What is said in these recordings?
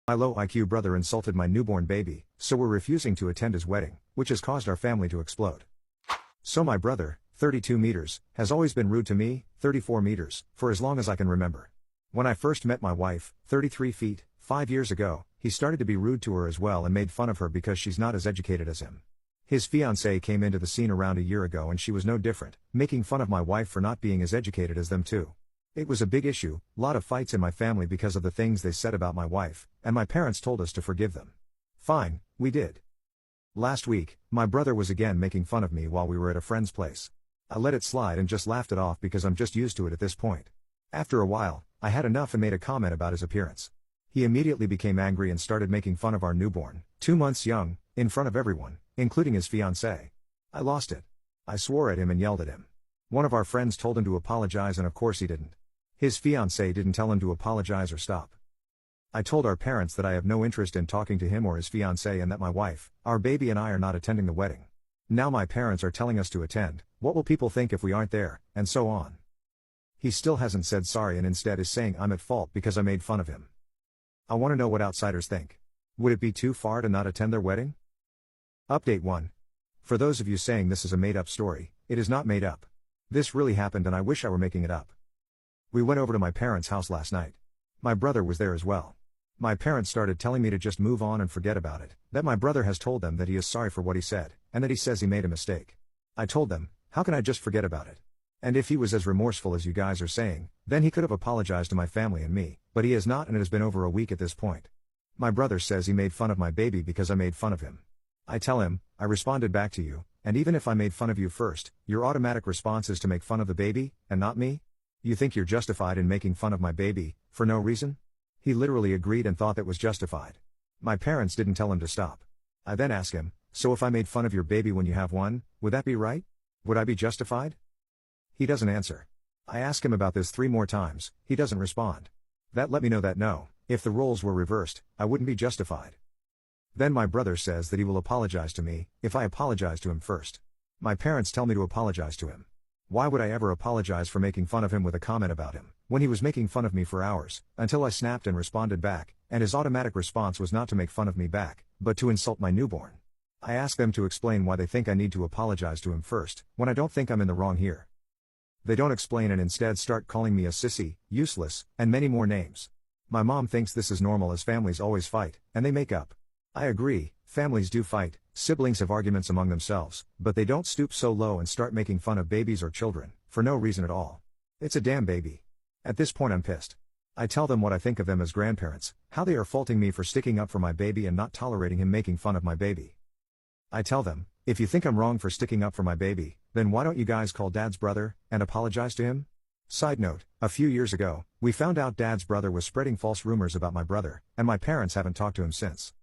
My low IQ brother insulted my newborn baby, so we're refusing to attend his wedding, which has caused our family to explode. So my brother, 32 meters, has always been rude to me, 34 meters, for as long as I can remember. When I first met my wife, 33 feet, 5 years ago, he started to be rude to her as well and made fun of her because she's not as educated as him. His fiancée came into the scene around a year ago and she was no different, making fun of my wife for not being as educated as them too. It was a big issue, lot of fights in my family because of the things they said about my wife, and my parents told us to forgive them. Fine, we did. Last week, my brother was again making fun of me while we were at a friend's place. I let it slide and just laughed it off because I'm just used to it at this point. After a while, I had enough and made a comment about his appearance. He immediately became angry and started making fun of our newborn, 2 months young, in front of everyone, including his fiancée. I lost it. I swore at him and yelled at him. One of our friends told him to apologize and of course he didn't. His fiancée didn't tell him to apologize or stop. I told our parents that I have no interest in talking to him or his fiancée and that my wife, our baby and I are not attending the wedding. Now my parents are telling us to attend, what will people think if we aren't there, and so on. He still hasn't said sorry and instead is saying I'm at fault because I made fun of him. I want to know what outsiders think. Would it be too far to not attend their wedding? Update 1. For those of you saying this is a made-up story, it is not made up. This really happened and I wish I were making it up. We went over to my parents' house last night. My brother was there as well. My parents started telling me to just move on and forget about it, that my brother has told them that he is sorry for what he said, and that he says he made a mistake. I told them, how can I just forget about it? And if he was as remorseful as you guys are saying, then he could have apologized to my family and me, but he has not and it has been over a week at this point. My brother says he made fun of my baby because I made fun of him. I tell him, I responded back to you, and even if I made fun of you first, your automatic response is to make fun of the baby, and not me? You think you're justified in making fun of my baby, for no reason? He literally agreed and thought that was justified. My parents didn't tell him to stop. I then asked him, so if I made fun of your baby when you have one, would that be right? Would I be justified? He doesn't answer. I ask him about this 3 more times, he doesn't respond. That let me know that no, if the roles were reversed, I wouldn't be justified. Then my brother says that he will apologize to me, if I apologize to him first. My parents tell me to apologize to him. Why would I ever apologize for making fun of him with a comment about him, when he was making fun of me for hours, until I snapped and responded back, and his automatic response was not to make fun of me back, but to insult my newborn. I ask them to explain why they think I need to apologize to him first, when I don't think I'm in the wrong here. They don't explain and instead start calling me a sissy, useless, and many more names. My mom thinks this is normal as families always fight, and they make up. I agree, families do fight, siblings have arguments among themselves, but they don't stoop so low and start making fun of babies or children, for no reason at all. It's a damn baby. At this point I'm pissed. I tell them what I think of them as grandparents, how they are faulting me for sticking up for my baby and not tolerating him making fun of my baby. I tell them, if you think I'm wrong for sticking up for my baby, then why don't you guys call Dad's brother, and apologize to him? Side note, a few years ago, we found out Dad's brother was spreading false rumors about my brother, and my parents haven't talked to him since.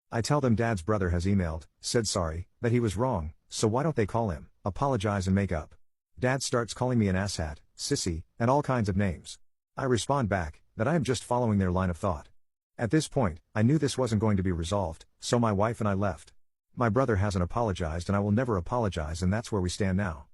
I tell them Dad's brother has emailed, said sorry, that he was wrong, so why don't they call him, apologize and make up? Dad starts calling me an asshat, sissy, and all kinds of names. I respond back, that I am just following their line of thought. At this point, I knew this wasn't going to be resolved, so my wife and I left. My brother hasn't apologized and I will never apologize and that's where we stand now.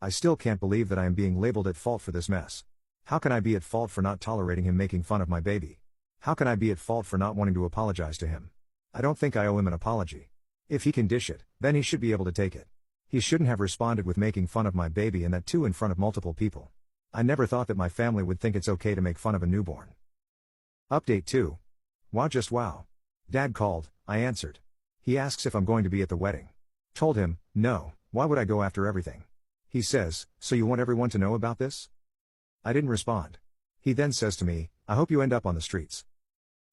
I still can't believe that I am being labeled at fault for this mess. How can I be at fault for not tolerating him making fun of my baby? How can I be at fault for not wanting to apologize to him? I don't think I owe him an apology. If he can dish it, then he should be able to take it. He shouldn't have responded with making fun of my baby and that too in front of multiple people. I never thought that my family would think it's okay to make fun of a newborn. Update 2. Wow, just wow. Dad called, I answered. He asks if I'm going to be at the wedding. Told him, no, why would I go after everything? He says, so you want everyone to know about this? I didn't respond. He then says to me, I hope you end up on the streets.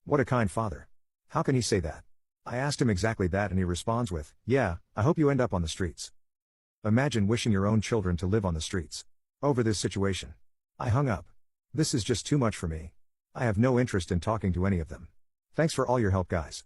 What a kind father. How can he say that? I asked him exactly that and he responds with, yeah, I hope you end up on the streets. Imagine wishing your own children to live on the streets. Over this situation. I hung up. This is just too much for me. I have no interest in talking to any of them. Thanks for all your help, guys.